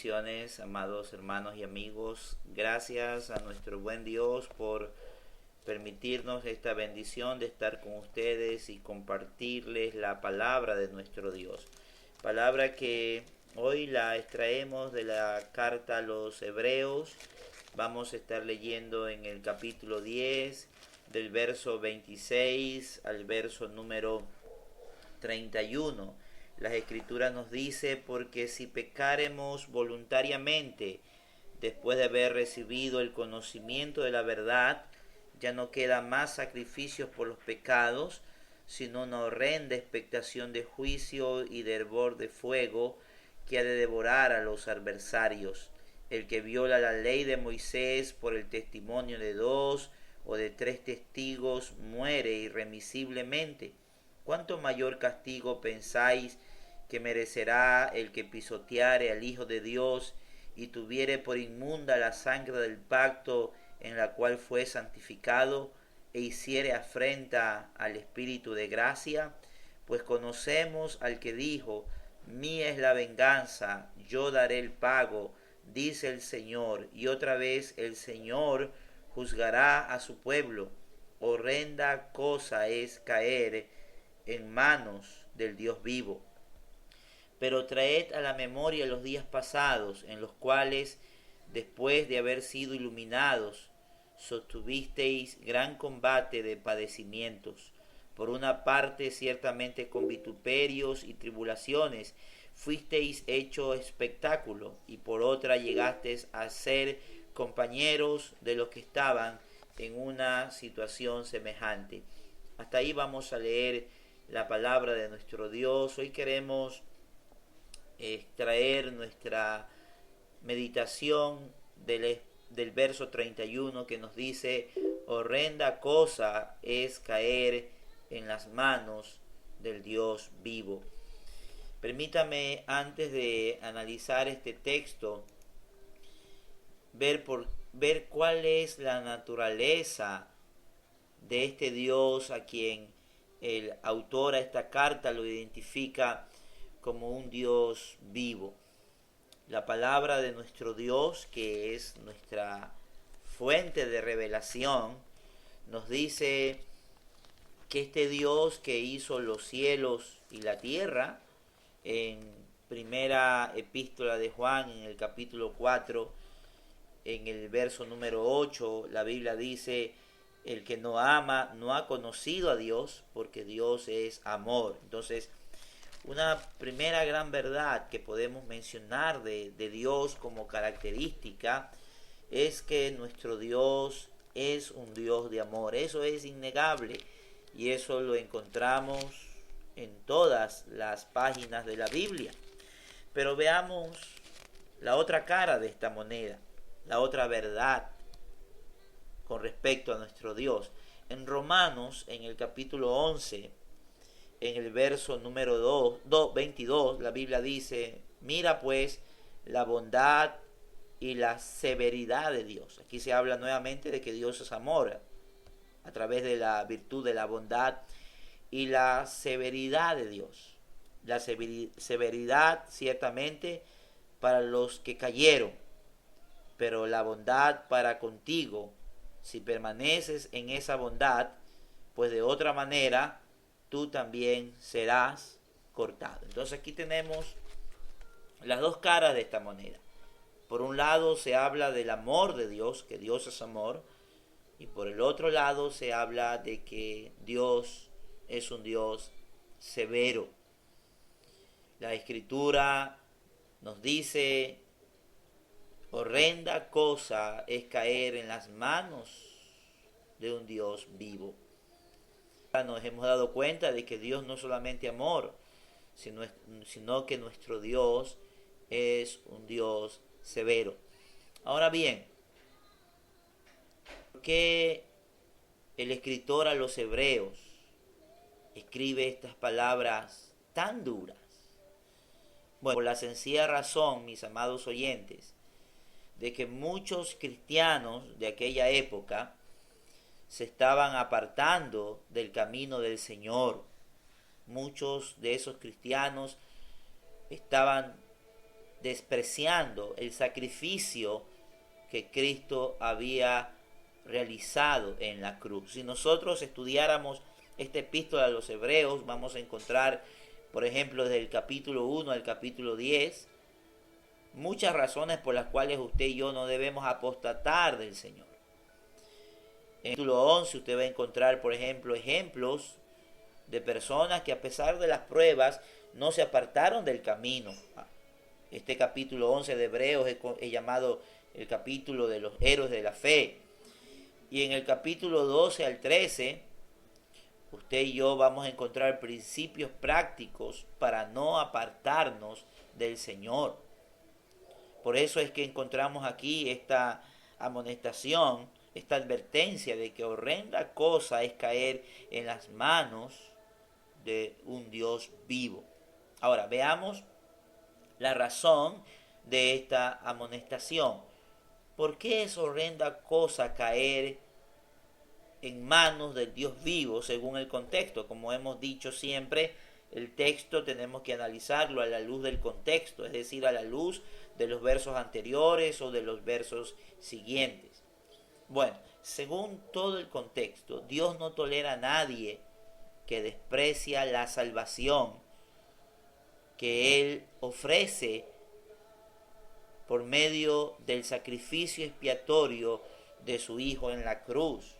Bendiciones, amados hermanos y amigos. Gracias a nuestro buen Dios por permitirnos esta bendición de estar con ustedes y compartirles la palabra de nuestro Dios. Palabra que hoy la extraemos de la carta a los Hebreos. Vamos a estar leyendo en el capítulo 10, del verso 26 al verso número 31. Las Escrituras nos dice: porque si pecáremos voluntariamente, después de haber recibido el conocimiento de la verdad, ya no queda más sacrificios por los pecados, sino una horrenda expectación de juicio y de hervor de fuego que ha de devorar a los adversarios. El que viola la ley de Moisés por el testimonio de 2 o de 3 testigos muere irremisiblemente. ¿Cuánto mayor castigo pensáis que merecerá el que pisoteare al Hijo de Dios y tuviere por inmunda la sangre del pacto en la cual fue santificado, e hiciere afrenta al Espíritu de gracia? Pues conocemos al que dijo: mía es la venganza, yo daré el pago, dice el Señor. Y otra vez el Señor juzgará a su pueblo. Horrenda cosa es caer en manos del Dios vivo. Pero traed a la memoria los días pasados, en los cuales, después de haber sido iluminados, sostuvisteis gran combate de padecimientos. Por una parte, ciertamente con vituperios y tribulaciones fuisteis hecho espectáculo, y por otra llegasteis a ser compañeros de los que estaban en una situación semejante. Hasta ahí vamos a leer la palabra de nuestro Dios. Hoy queremos extraer nuestra meditación del verso 31, que nos dice: horrenda cosa es caer en las manos del Dios vivo. Permítame, antes de analizar este texto, ver cuál es la naturaleza de este Dios a quien el autor a esta carta lo identifica como un Dios vivo. La palabra de nuestro Dios, que es nuestra fuente de revelación, nos dice que este Dios que hizo los cielos y la tierra, en primera epístola de Juan, en el capítulo 4, en el verso número 8, la Biblia dice: el que no ama no ha conocido a Dios, porque Dios es amor. Entonces, una primera gran verdad que podemos mencionar de Dios como característica es que nuestro Dios es un Dios de amor. Eso es innegable, y eso lo encontramos en todas las páginas de la Biblia. Pero veamos la otra cara de esta moneda, la otra verdad con respecto a nuestro Dios. En Romanos, en el capítulo 11, en el verso número 22, la Biblia dice: mira pues la bondad y la severidad de Dios. Aquí se habla nuevamente de que Dios es amor, a través de la virtud de la bondad y la severidad de Dios. La severidad ciertamente para los que cayeron, pero la bondad para contigo, si permaneces en esa bondad, pues de otra manera tú también serás cortado. Entonces aquí tenemos las dos caras de esta moneda. Por un lado se habla del amor de Dios, que Dios es amor, y por el otro lado se habla de que Dios es un Dios severo. La Escritura nos dice: horrenda cosa es caer en las manos de un Dios vivo. Nos hemos dado cuenta de que Dios no es solamente amor, sino que nuestro Dios es un Dios severo. Ahora bien, ¿por qué el escritor a los Hebreos escribe estas palabras tan duras? Bueno, por la sencilla razón, mis amados oyentes, de que muchos cristianos de aquella época se estaban apartando del camino del Señor. Muchos de esos cristianos estaban despreciando el sacrificio que Cristo había realizado en la cruz. Si nosotros estudiáramos esta epístola a los Hebreos, vamos a encontrar, por ejemplo, desde el capítulo 1 al capítulo 10, muchas razones por las cuales usted y yo no debemos apostatar del Señor. En el capítulo 11 usted va a encontrar, por ejemplo, ejemplos de personas que a pesar de las pruebas no se apartaron del camino. Este capítulo 11 de Hebreos es llamado el capítulo de los héroes de la fe. Y en el capítulo 12 al 13, usted y yo vamos a encontrar principios prácticos para no apartarnos del Señor. Por eso es que encontramos aquí esta amonestación, esta advertencia de que horrenda cosa es caer en las manos de un Dios vivo. Ahora, veamos la razón de esta amonestación. ¿Por qué es horrenda cosa caer en manos del Dios vivo según el contexto? Como hemos dicho siempre, el texto tenemos que analizarlo a la luz del contexto, es decir, a la luz de los versos anteriores o de los versos siguientes. Bueno, según todo el contexto, Dios no tolera a nadie que desprecia la salvación que Él ofrece por medio del sacrificio expiatorio de su Hijo en la cruz.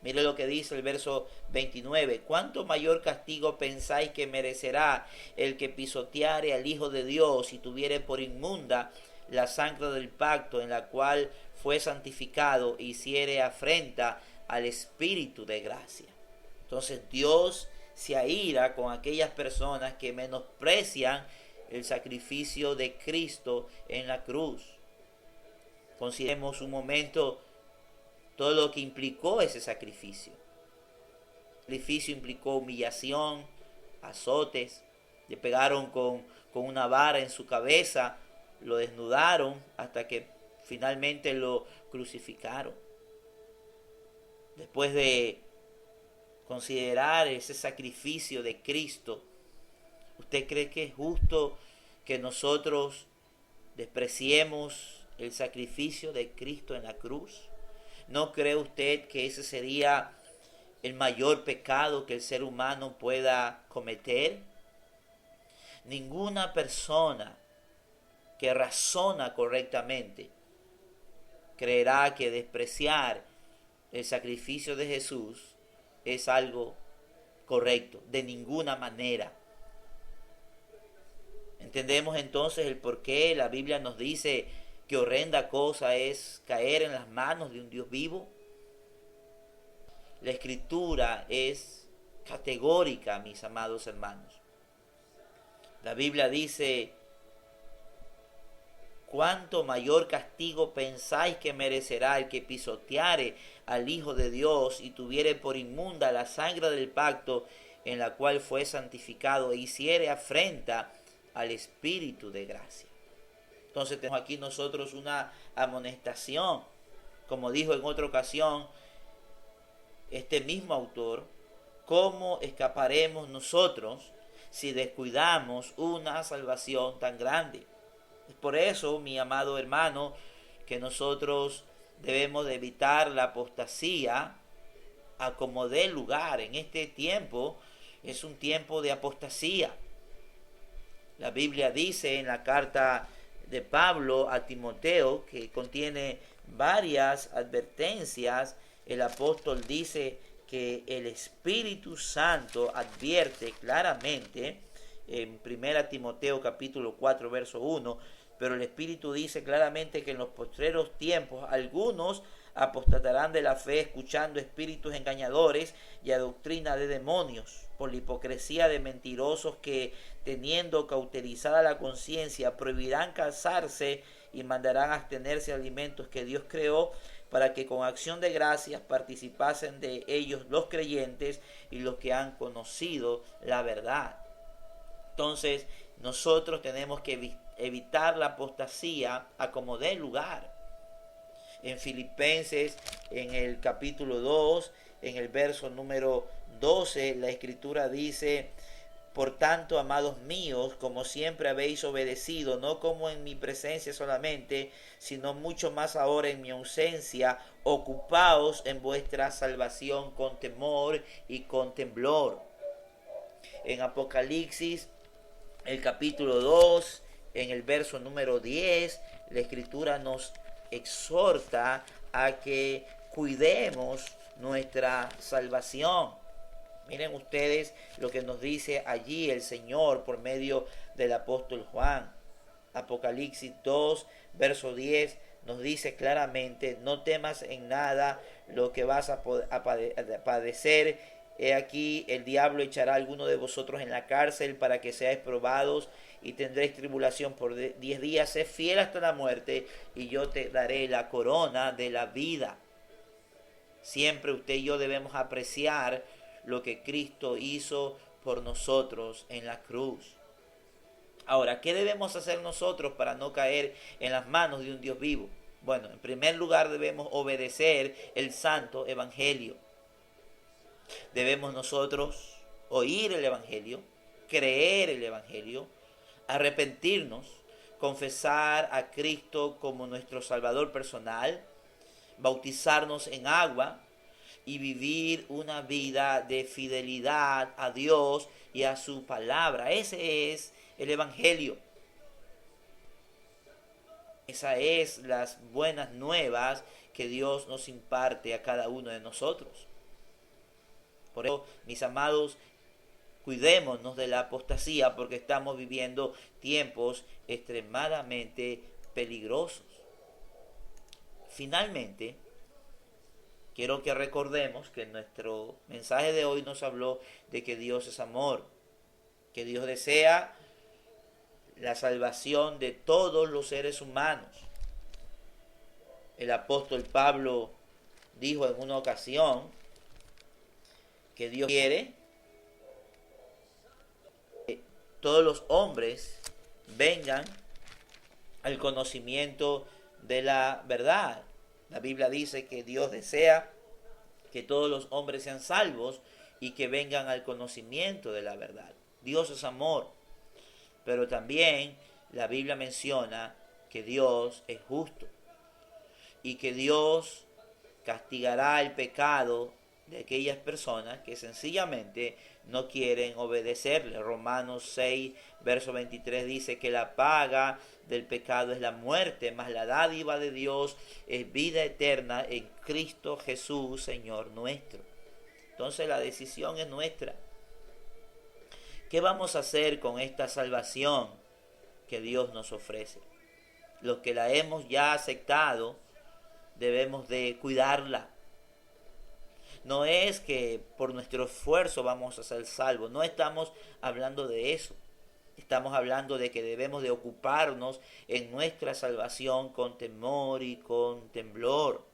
Mire lo que dice el verso 29. ¿Cuánto mayor castigo pensáis que merecerá el que pisoteare al Hijo de Dios y tuviere por inmunda la sangre del pacto en la cual fue santificado e hiciere afrenta al Espíritu de gracia? Entonces Dios se aira con aquellas personas que menosprecian el sacrificio de Cristo en la cruz. Consideremos un momento todo lo que implicó ese sacrificio. El sacrificio implicó humillación, azotes, le pegaron con una vara en su cabeza, lo desnudaron hasta que finalmente lo crucificaron. Después de considerar ese sacrificio de Cristo, ¿usted cree que es justo que nosotros despreciemos el sacrificio de Cristo en la cruz? ¿No cree usted que ese sería el mayor pecado que el ser humano pueda cometer? Ninguna persona que razona correctamente creerá que despreciar el sacrificio de Jesús es algo correcto, de ninguna manera. Entendemos entonces el por qué la Biblia nos dice que horrenda cosa es caer en las manos de un Dios vivo. La Escritura es categórica, mis amados hermanos. La Biblia dice: ¿cuánto mayor castigo pensáis que merecerá el que pisoteare al Hijo de Dios y tuviere por inmunda la sangre del pacto en la cual fue santificado e hiciere afrenta al Espíritu de gracia? Entonces tenemos aquí nosotros una amonestación. Como dijo en otra ocasión este mismo autor, ¿cómo escaparemos nosotros si descuidamos una salvación tan grande? Es por eso, mi amado hermano, que nosotros debemos de evitar la apostasía a como dé lugar. En este tiempo es un tiempo de apostasía. La Biblia dice en la carta de Pablo a Timoteo, que contiene varias advertencias, el apóstol dice que el Espíritu Santo advierte claramente en 1 Timoteo capítulo 4 verso 1, pero el Espíritu dice claramente que en los postreros tiempos algunos apostatarán de la fe escuchando espíritus engañadores y a doctrina de demonios, por la hipocresía de mentirosos que, teniendo cauterizada la conciencia, prohibirán casarse y mandarán abstenerse de alimentos que Dios creó, para que con acción de gracias participasen de ellos los creyentes y los que han conocido la verdad. Entonces, nosotros tenemos que evitar la apostasía a como dé lugar. En Filipenses, en el capítulo 2, en el verso número 12, la Escritura dice: Por tanto, amados míos, como siempre habéis obedecido, no como en mi presencia solamente, sino mucho más ahora en mi ausencia, ocupaos en vuestra salvación con temor y con temblor. En Apocalipsis, el capítulo 2, en el verso número 10, la Escritura nos exhorta a que cuidemos nuestra salvación. Miren ustedes lo que nos dice allí el Señor por medio del apóstol Juan. Apocalipsis 2, verso 10 nos dice claramente: no temas en nada lo que vas a padecer. He aquí, el diablo echará a alguno de vosotros en la cárcel para que seáis probados y tendréis tribulación por 10 días. Sé fiel hasta la muerte y yo te daré la corona de la vida. Siempre usted y yo debemos apreciar lo que Cristo hizo por nosotros en la cruz. Ahora, ¿qué debemos hacer nosotros para no caer en las manos de un Dios vivo? Bueno, en primer lugar debemos obedecer el santo evangelio. Debemos nosotros oír el evangelio, creer el evangelio, arrepentirnos, confesar a Cristo como nuestro Salvador personal, bautizarnos en agua y vivir una vida de fidelidad a Dios y a su palabra. Ese es el evangelio. Esas es las buenas nuevas que Dios nos imparte a cada uno de nosotros. Por eso, mis amados, cuidémonos de la apostasía, porque estamos viviendo tiempos extremadamente peligrosos. Finalmente, quiero que recordemos que nuestro mensaje de hoy nos habló de que Dios es amor, que Dios desea la salvación de todos los seres humanos. El apóstol Pablo dijo en una ocasión que Dios quiere que todos los hombres vengan al conocimiento de la verdad. La Biblia dice que Dios desea que todos los hombres sean salvos y que vengan al conocimiento de la verdad. Dios es amor, pero también la Biblia menciona que Dios es justo y que Dios castigará el pecado de aquellas personas que sencillamente no quieren obedecerle. Romanos 6, verso 23 dice que la paga del pecado es la muerte, mas la dádiva de Dios es vida eterna en Cristo Jesús, Señor nuestro. Entonces la decisión es nuestra. ¿Qué vamos a hacer con esta salvación que Dios nos ofrece? Los que la hemos ya aceptado debemos de cuidarla. No es que por nuestro esfuerzo vamos a ser salvos, no estamos hablando de eso. Estamos hablando de que debemos de ocuparnos en nuestra salvación con temor y con temblor.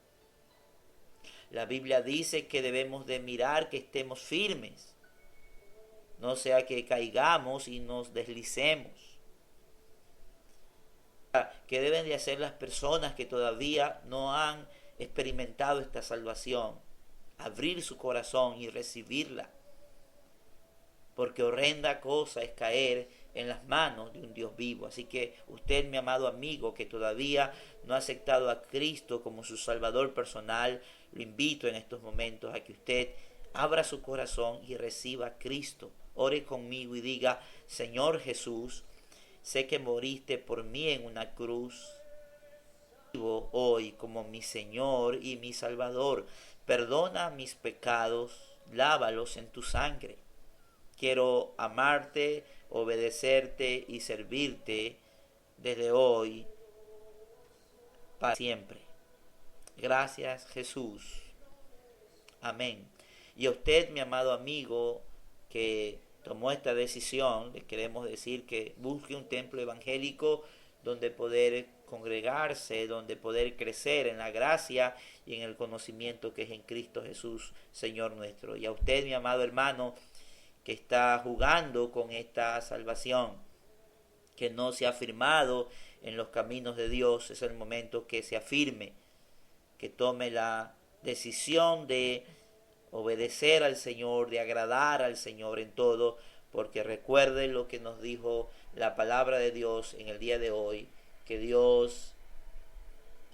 La Biblia dice que debemos de mirar que estemos firmes, no sea que caigamos y nos deslicemos. ¿Qué deben de hacer las personas que todavía no han experimentado esta salvación? Abrir su corazón y recibirla, porque horrenda cosa es caer en las manos de un Dios vivo. Así que usted, mi amado amigo, que todavía no ha aceptado a Cristo como su Salvador personal, lo invito en estos momentos a que usted abra su corazón y reciba a Cristo. Ore conmigo y diga: Señor Jesús, sé que moriste por mí en una cruz. Vivo hoy como mi Señor y mi Salvador. Perdona mis pecados, lávalos en tu sangre. Quiero amarte, obedecerte y servirte desde hoy para siempre. Gracias, Jesús. Amén. Y a usted, mi amado amigo, que tomó esta decisión, le queremos decir que busque un templo evangélico donde poder congregarse, donde poder crecer en la gracia y en el conocimiento que es en Cristo Jesús, Señor nuestro. Y a usted, mi amado hermano, que está jugando con esta salvación, que no se ha afirmado en los caminos de Dios, es el momento que se afirme, que tome la decisión de obedecer al Señor, de agradar al Señor en todo, porque recuerde lo que nos dijo la palabra de Dios en el día de hoy, que Dios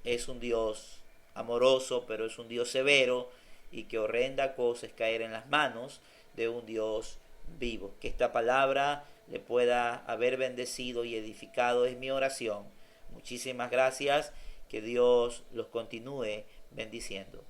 es un Dios amoroso, pero es un Dios severo, y que horrenda cosa es caer en las manos de un Dios vivo. Que esta palabra le pueda haber bendecido y edificado es mi oración. Muchísimas gracias, que Dios los continúe bendiciendo.